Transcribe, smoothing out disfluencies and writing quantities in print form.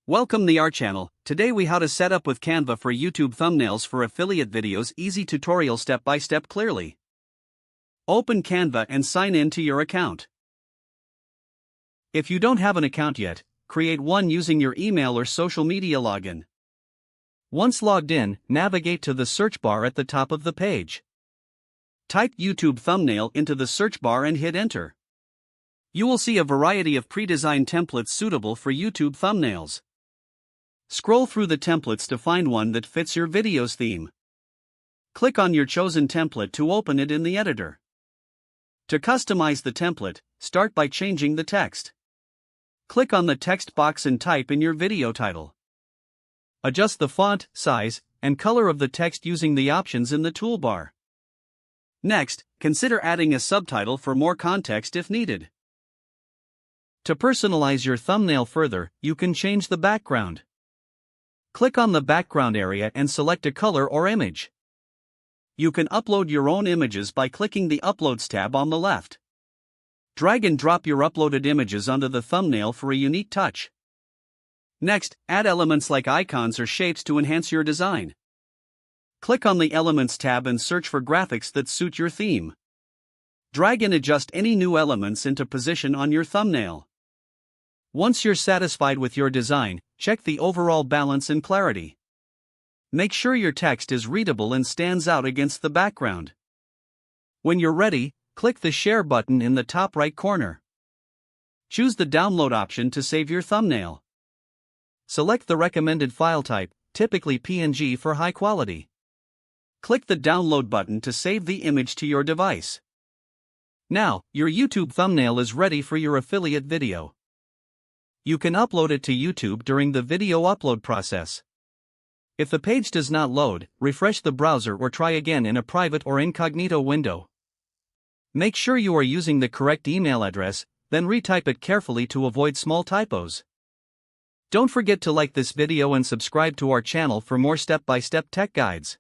Welcome to our channel. Today we how to set up with Canva for YouTube thumbnails for affiliate videos. Easy tutorial step by step clearly. Open Canva and sign in to your account. If you don't have an account yet, create one using your email or social media login. Once logged in, navigate to the search bar at the top of the page. Type YouTube thumbnail into the search bar and hit enter. You will see a variety of pre-designed templates suitable for YouTube thumbnails. Scroll through the templates to find one that fits your video's theme. Click on your chosen template to open it in the editor. To customize the template, start by changing the text. Click on the text box and type in your video title. Adjust the font, size, and color of the text using the options in the toolbar. Next, consider adding a subtitle for more context if needed. To personalize your thumbnail further, you can change the background. Click on the background area and select a color or image. You can upload your own images by clicking the Uploads tab on the left. Drag and drop your uploaded images onto the thumbnail for a unique touch. Next, add elements like icons or shapes to enhance your design. Click on the Elements tab and search for graphics that suit your theme. Drag and adjust any new elements into position on your thumbnail. Once you're satisfied with your design, check the overall balance and clarity. Make sure your text is readable and stands out against the background. When you're ready, click the Share button in the top right corner. Choose the Download option to save your thumbnail. Select the recommended file type, typically PNG for high quality. Click the Download button to save the image to your device. Now, your YouTube thumbnail is ready for your affiliate video. You can upload it to YouTube during the video upload process. If the page does not load, refresh the browser or try again in a private or incognito window. Make sure you are using the correct email address, then retype it carefully to avoid small typos. Don't forget to like this video and subscribe to our channel for more step-by-step tech guides.